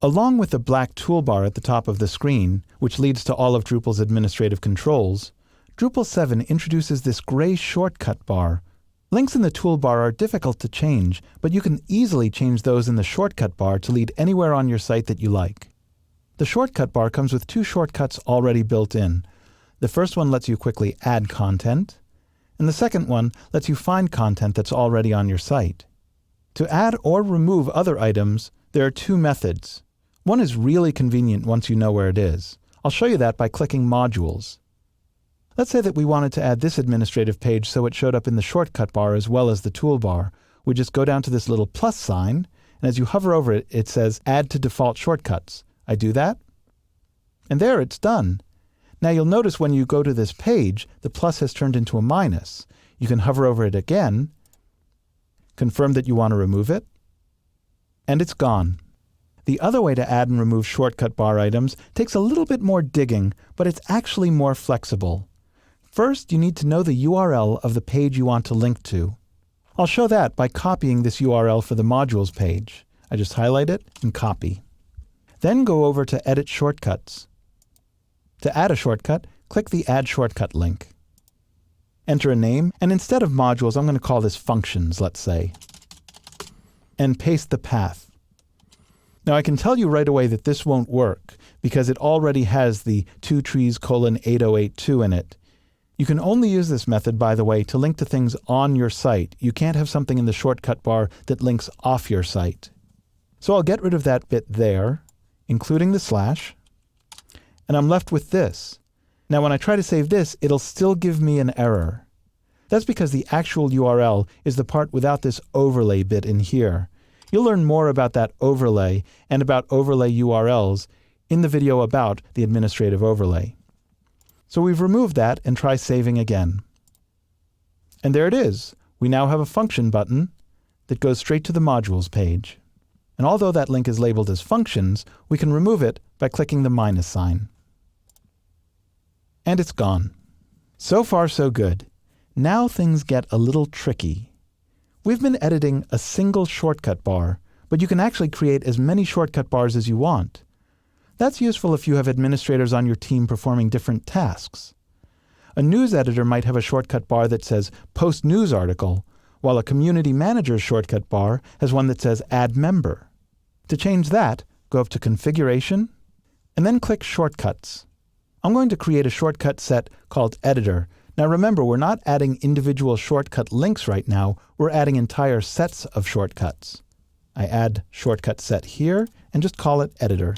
Along with the black toolbar at the top of the screen, which leads to all of Drupal's administrative controls, Drupal 7 introduces this gray shortcut bar. Links in the toolbar are difficult to change, but you can easily change those in the shortcut bar to lead anywhere on your site that you like. The shortcut bar comes with two shortcuts already built in. The first one lets you quickly add content, and the second one lets you find content that's already on your site. To add or remove other items, there are two methods. One is really convenient once you know where it is. I'll show you that by clicking Modules. Let's say that we wanted to add this administrative page so it showed up in the shortcut bar as well as the toolbar. We just go down to this little plus sign, and as you hover over it, it says Add to Default Shortcuts. I do that, and there it's done. Now you'll notice when you go to this page, the plus has turned into a minus. You can hover over it again, confirm that you want to remove it, and it's gone. The other way to add and remove shortcut bar items takes a little bit more digging, but it's actually more flexible. First, you need to know the URL of the page you want to link to. I'll show that by copying this URL for the modules page. I just highlight it and copy. Then go over to Edit Shortcuts. To add a shortcut, click the Add Shortcut link. Enter a name, and instead of modules, I'm going to call this functions, let's say. And paste the path. Now I can tell you right away that this won't work because it already has the 2trees:8082 in it. You can only use this method, by the way, to link to things on your site. You can't have something in the shortcut bar that links off your site. So I'll get rid of that bit there, including the slash, and I'm left with this. Now when I try to save this, it'll still give me an error. That's because the actual URL is the part without this overlay bit in here. You'll learn more about that overlay and about overlay URLs in the video about the administrative overlay. So we've removed that and try saving again. And there it is. We now have a function button that goes straight to the modules page. And although that link is labeled as functions, we can remove it by clicking the minus sign. And it's gone. So far, so good. Now things get a little tricky. We've been editing a single shortcut bar, but you can actually create as many shortcut bars as you want. That's useful if you have administrators on your team performing different tasks. A news editor might have a shortcut bar that says Post News Article, while a community manager's shortcut bar has one that says Add Member. To change that, go up to Configuration, and then click Shortcuts. I'm going to create a shortcut set called Editor. Now remember, we're not adding individual shortcut links right now, we're adding entire sets of shortcuts. I add shortcut set here, and just call it Editor.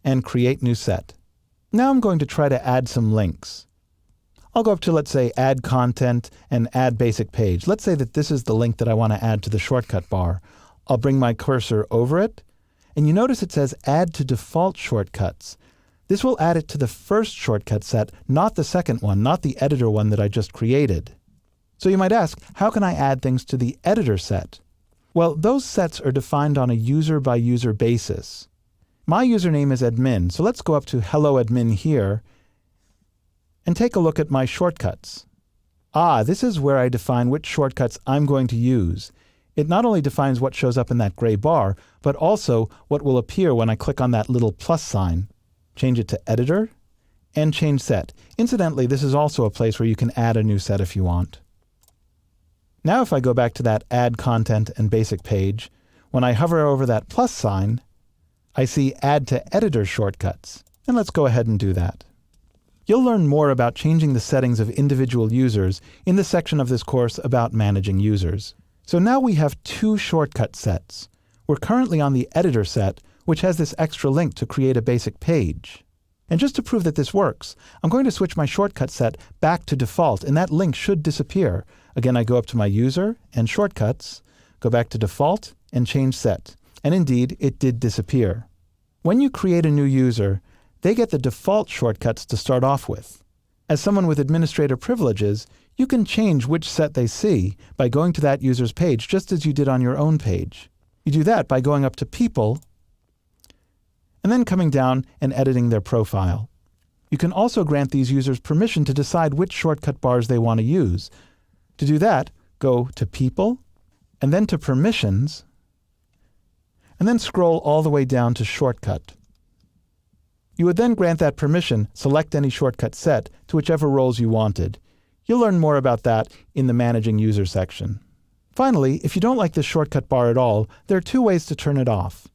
And create new set. Now I'm going to try to add some links. I'll go up to, let's say, Add Content and Add Basic Page. Let's say that this is the link that I want to add to the shortcut bar. I'll bring my cursor over it, and you notice it says Add to Default Shortcuts. This will add it to the first shortcut set, not the second one, not the editor one that I just created. So you might ask, how can I add things to the editor set? Well, those sets are defined on a user-by-user basis. My username is admin, so let's go up to Hello Admin here and take a look at my shortcuts. This is where I define which shortcuts I'm going to use. It not only defines what shows up in that gray bar, but also what will appear when I click on that little plus sign. Change it to Editor, and change set. Incidentally, this is also a place where you can add a new set if you want. Now if I go back to that Add Content and Basic Page, when I hover over that plus sign, I see Add to Editor Shortcuts, and let's go ahead and do that. You'll learn more about changing the settings of individual users in the section of this course about managing users. So now we have two shortcut sets. We're currently on the Editor set, which has this extra link to create a basic page. And just to prove that this works, I'm going to switch my shortcut set back to default, and that link should disappear. Again, I go up to my User and Shortcuts, go back to Default, and change Set. And indeed, it did disappear. When you create a new user, they get the default shortcuts to start off with. As someone with administrator privileges, you can change which set they see by going to that user's page, just as you did on your own page. You do that by going up to People, and then coming down and editing their profile. You can also grant these users permission to decide which shortcut bars they want to use. To do that, go to People, and then to Permissions, and then scroll all the way down to Shortcut. You would then grant that permission, select any shortcut set, to whichever roles you wanted. You'll learn more about that in the Managing User section. Finally, if you don't like this shortcut bar at all, there are two ways to turn it off.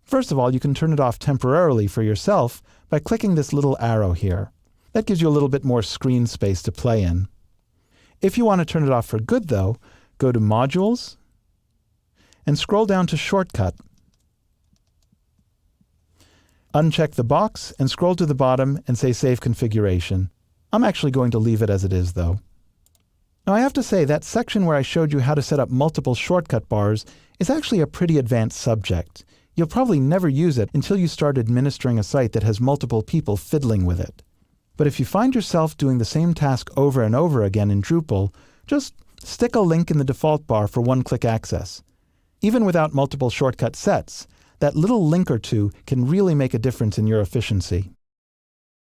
First of all, you can turn it off temporarily for yourself by clicking this little arrow here. That gives you a little bit more screen space to play in. If you want to turn it off for good, though, go to Modules and scroll down to Shortcut. Uncheck the box and scroll to the bottom and say Save Configuration. I'm actually going to leave it as it is, though. Now I have to say that section where I showed you how to set up multiple shortcut bars is actually a pretty advanced subject. You'll probably never use it until you start administering a site that has multiple people fiddling with it. But if you find yourself doing the same task over and over again in Drupal, just stick a link in the default bar for one-click access. Even without multiple shortcut sets, that little link or two can really make a difference in your efficiency.